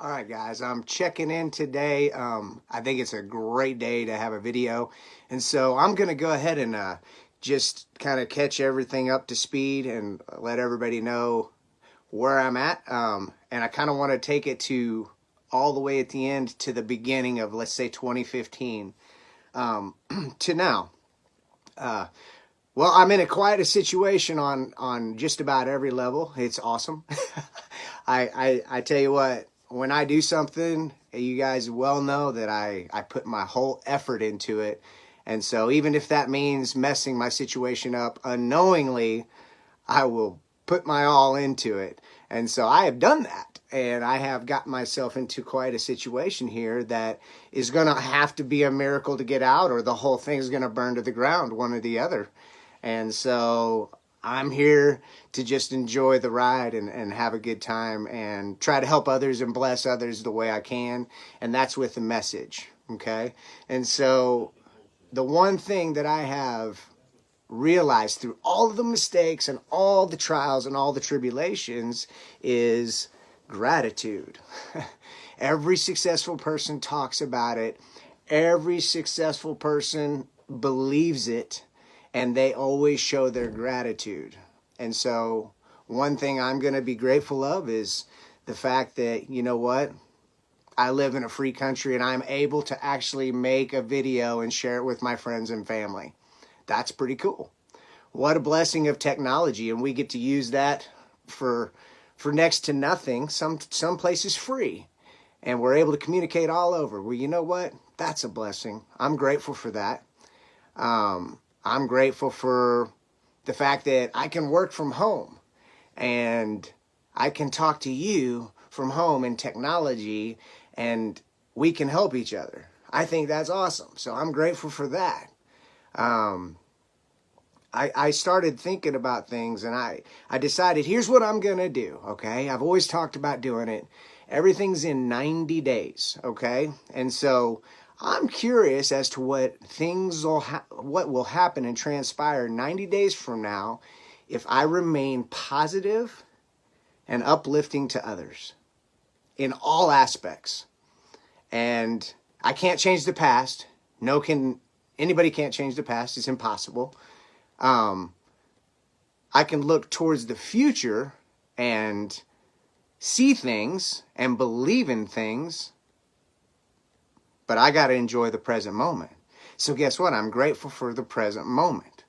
All right, guys, I'm checking in today. I think it's a great day to have a video. And so I'm going to go ahead and just kind of catch everything up to speed and let everybody know where I'm at. And I kind of want to take it to all the way at the end to the beginning of, let's say, 2015 to now. Well, I'm in quite a situation on just about every level. It's awesome. I tell you what, when I do something, you guys well know that I put my whole effort into it. And so even if that means messing my situation up unknowingly, I will put my all into it. And so I have done that. And I have gotten myself into quite a situation here that is going to have to be a miracle to get out, or the whole thing is going to burn to the ground, one or the other. And so I'm here to just enjoy the ride and have a good time and try to help others and bless others the way I can. And that's with the message. Okay. And so the one thing that I have realized through all of the mistakes and all the trials and all the tribulations is gratitude. Every successful person talks about it. Every successful person believes it. And they always show their gratitude. And so one thing I'm going to be grateful of is the fact that, you know what, I live in a free country and I'm able to actually make a video and share it with my friends and family. That's pretty cool. What a blessing of technology. And we get to use that for next to nothing. Some places free. And we're able to communicate all over. Well, you know what? That's a blessing. I'm grateful for that. I'm grateful for the fact that I can work from home and I can talk to you from home in technology and we can help each other. I think that's awesome. So I'm grateful for that. I started thinking about things and I decided, here's what I'm going to do. Okay. I've always talked about doing it. Everything's in 90 days. Okay. And so I'm curious as to what will happen and transpire 90 days from now if I remain positive and uplifting to others in all aspects. And I can't change the past. Anybody can't change the past. It's impossible. I can look towards the future and see things and believe in things, but I got to enjoy the present moment. So guess what? I'm grateful for the present moment.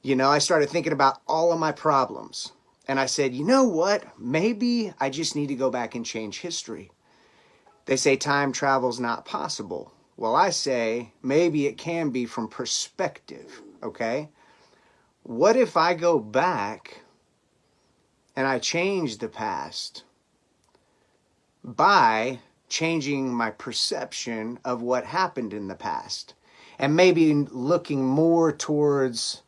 You know, I started thinking about all of my problems. And I said, you know what? Maybe I just need to go back and change history. They say time travel's not possible. Well, I say maybe it can be from perspective, okay? What if I go back and I change the past by changing my perception of what happened in the past and maybe looking more towards,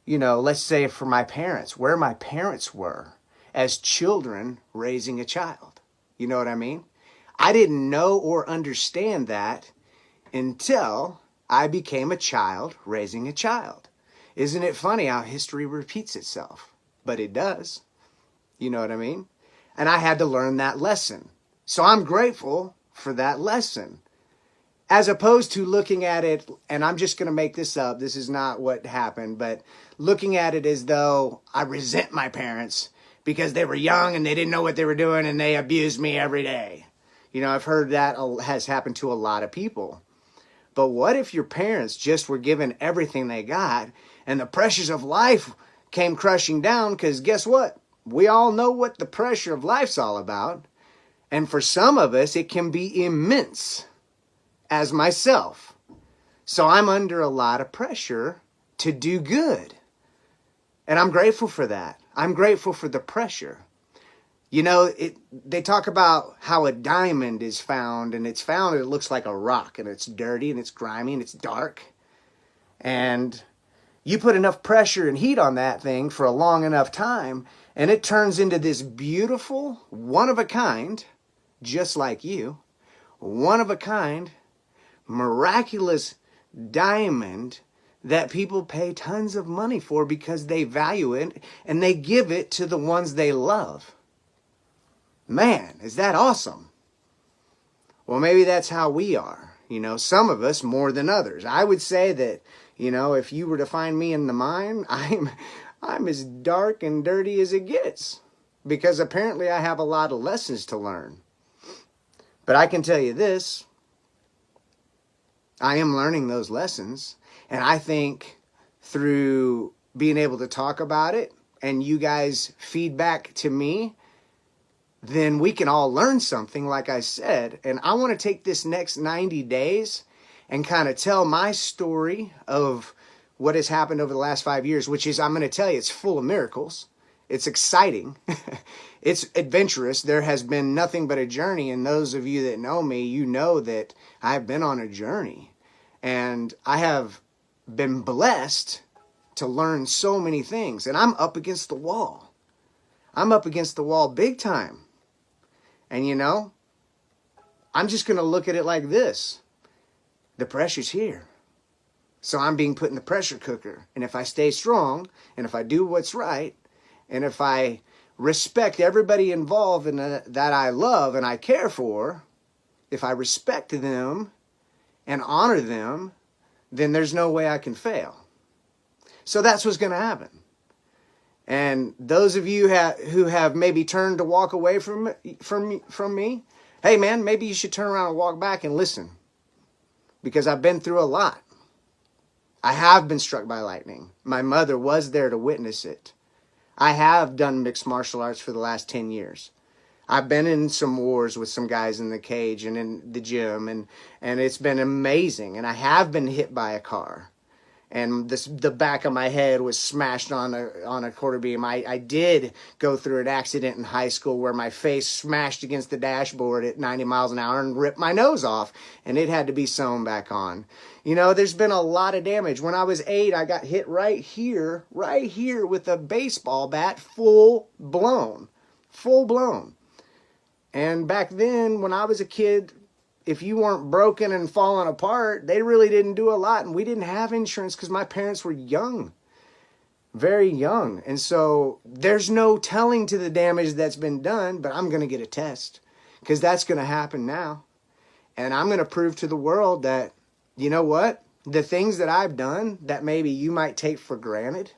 you know, let's say for my parents, where my parents were as children raising a child. You know what I mean? I didn't know or understand that until I became a child raising a child. Isn't it funny how history repeats itself? But it does. You know what I mean? And I had to learn that lesson. So I'm grateful for that lesson, as opposed to looking at it, and I'm just going to make this up. This is not what happened, but looking at it as though I resent my parents because they were young and they didn't know what they were doing and they abused me every day. You know, I've heard that has happened to a lot of people. But what if your parents just were given everything they got and the pressures of life came crushing down? Because guess what? We all know what the pressure of life's all about. And for some of us, it can be immense, as myself. So I'm under a lot of pressure to do good. And I'm grateful for that. I'm grateful for the pressure. You know, they talk about how a diamond is found, and it's found and it looks like a rock, and it's dirty, and it's grimy, and it's dark. And you put enough pressure and heat on that thing for a long enough time, and it turns into this beautiful, one-of-a-kind, just like you, one-of-a-kind, miraculous diamond that people pay tons of money for because they value it and they give it to the ones they love. Man, is that awesome? Well, maybe that's how we are. You know, some of us more than others. I would say that, you know, if you were to find me in the mine, I'm as dark and dirty as it gets, because apparently I have a lot of lessons to learn. But I can tell you this, I am learning those lessons, and I think through being able to talk about it and you guys feedback to me, then we can all learn something, like I said. And I want to take this next 90 days and kind of tell my story of what has happened over the last 5 years, which is, I'm going to tell you, it's full of miracles. It's exciting. It's adventurous. There has been nothing but a journey. And those of you that know me, you know that I've been on a journey. And I have been blessed to learn so many things. And I'm up against the wall. I'm up against the wall big time. And you know, I'm just going to look at it like this. The pressure's here. So I'm being put in the pressure cooker. And if I stay strong, and if I do what's right, and if I respect everybody involved in that I love and I care for, if I respect them and honor them, then there's no way I can fail. So that's what's going to happen. And those of you who have maybe turned to walk away from me, hey man, maybe you should turn around and walk back and listen. Because I've been through a lot. I have been struck by lightning. My mother was there to witness it. I have done mixed martial arts for the last 10 years. I've been in some wars with some guys in the cage and in the gym, and it's been amazing. And I have been hit by a car. And the back of my head was smashed on a quarter beam. I did go through an accident in high school where my face smashed against the dashboard at 90 miles an hour and ripped my nose off, and it had to be sewn back on. You know, there's been a lot of damage. When I was 8, I got hit right here with a baseball bat, full blown. And back then, when I was a kid, if you weren't broken and falling apart, they really didn't do a lot. And we didn't have insurance because my parents were young, very young. And so there's no telling to the damage that's been done, but I'm going to get a test because that's going to happen now. And I'm going to prove to the world that, you know what? The things that I've done that maybe you might take for granted,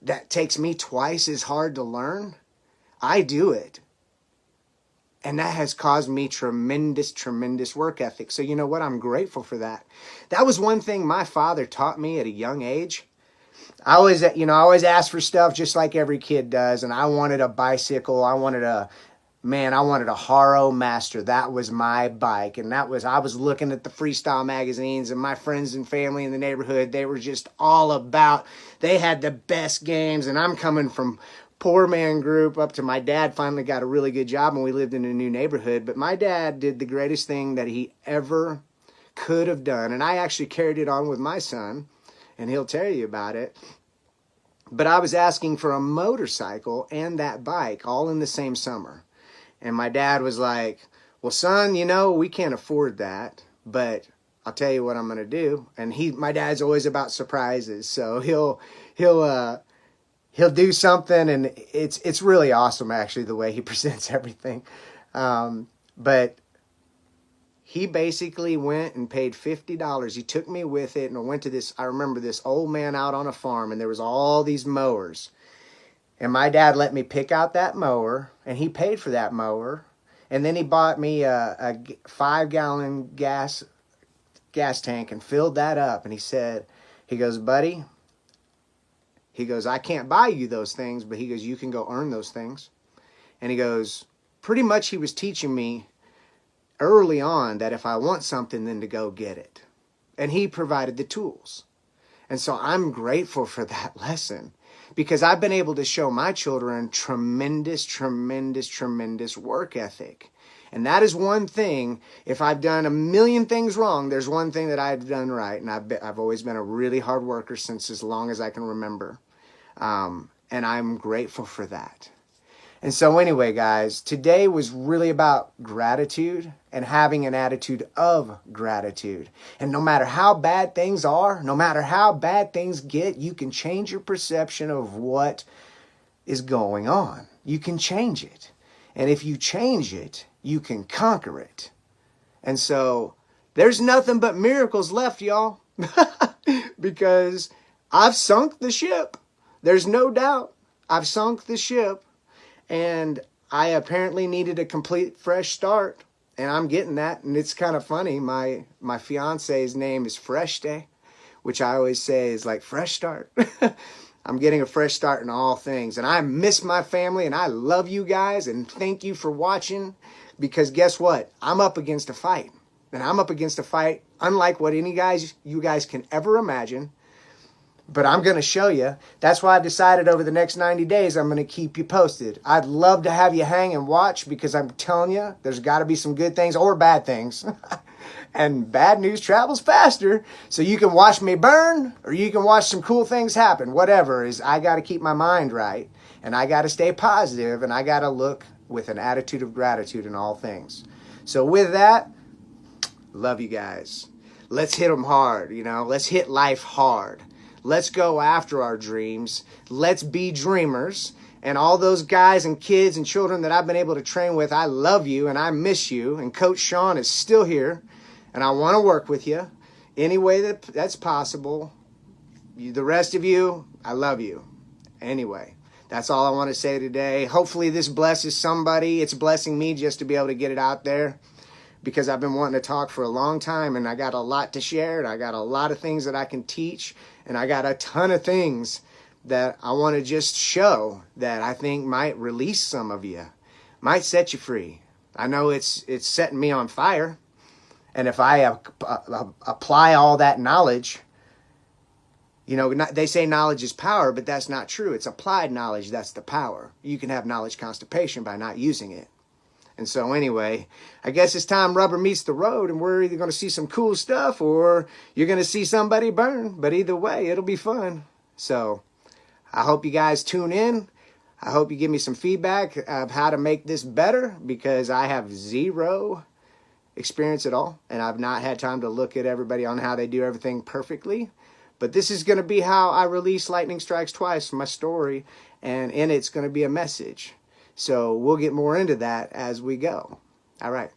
that takes me twice as hard to learn, I do it. And that has caused me tremendous work ethic. So you know what? I'm grateful for that. That was one thing my father taught me at a young age. I always asked for stuff just like every kid does. And I wanted a bicycle. I wanted a Haro Master. That was my bike. And I was looking at the freestyle magazines, and my friends and family in the neighborhood, they were just all about, they had the best games. And I'm coming from poor man group up to my dad finally got a really good job, and we lived in a new neighborhood. But my dad did the greatest thing that he ever could have done. And I actually carried it on with my son, and he'll tell you about it. But I was asking for a motorcycle and that bike all in the same summer. And my dad was like, well, son, you know, we can't afford that, but I'll tell you what I'm going to do. And my dad's always about surprises. So he'll do something, and it's really awesome, actually, the way he presents everything. But he basically went and paid $50. He took me with it, and I went to I remember this old man out on a farm, and there was all these mowers. And my dad let me pick out that mower, and he paid for that mower. And then he bought me a 5-gallon gas tank and filled that up. And he goes, buddy, he goes, I can't buy you those things, but he goes, you can go earn those things. And he goes, pretty much he was teaching me early on that if I want something, then to go get it. And he provided the tools. And so I'm grateful for that lesson, because I've been able to show my children tremendous work ethic. And that is one thing. If I've done a million things wrong, there's one thing that I've done right. And I've always been a really hard worker since as long as I can remember. And I'm grateful for that. And so anyway, guys, today was really about gratitude and having an attitude of gratitude. And no matter how bad things are, no matter how bad things get, you can change your perception of what is going on. You can change it. And if you change it, you can conquer it. And so there's nothing but miracles left, y'all, because I've sunk the ship. There's no doubt. I've sunk the ship, and I apparently needed a complete fresh start, and I'm getting that. And it's kind of funny. My fiance's name is Fresh Day, which I always say is like fresh start. I'm getting a fresh start in all things, and I miss my family, and I love you guys, and thank you for watching, because guess what? I'm up against a fight, and I'm up against a fight unlike what you guys can ever imagine. But I'm going to show you. That's why I decided over the next 90 days, I'm going to keep you posted. I'd love to have you hang and watch, because I'm telling you, there's got to be some good things or bad things. And bad news travels faster. So you can watch me burn, or you can watch some cool things happen. Whatever is, I got to keep my mind right, and I got to stay positive, and I got to look with an attitude of gratitude in all things. So with that, love you guys. Let's hit them hard, Let's hit life hard. Let's go after our dreams. Let's be dreamers. And all those guys and kids and children that I've been able to train with, I love you and I miss you. And Coach Sean is still here. And I want to work with you any way that's possible. The rest of you, I love you. Anyway, that's all I want to say today. Hopefully this blesses somebody. It's blessing me just to be able to get it out there, because I've been wanting to talk for a long time, and I got a lot to share, and I got a lot of things that I can teach, and I got a ton of things that I want to just show that I think might release some of you, might set you free. I know it's setting me on fire, and if I apply all that knowledge, they say knowledge is power, but that's not true. It's applied knowledge that's the power. You can have knowledge constipation by not using it. And so anyway, I guess it's time rubber meets the road, and we're either going to see some cool stuff or you're going to see somebody burn. But either way, it'll be fun. So I hope you guys tune in. I hope you give me some feedback of how to make this better, because I have zero experience at all, and I've not had time to look at everybody on how they do everything perfectly. But this is going to be how I release Lightning Strikes Twice, my story, and in it's going to be a message. So we'll get more into that as we go. All right.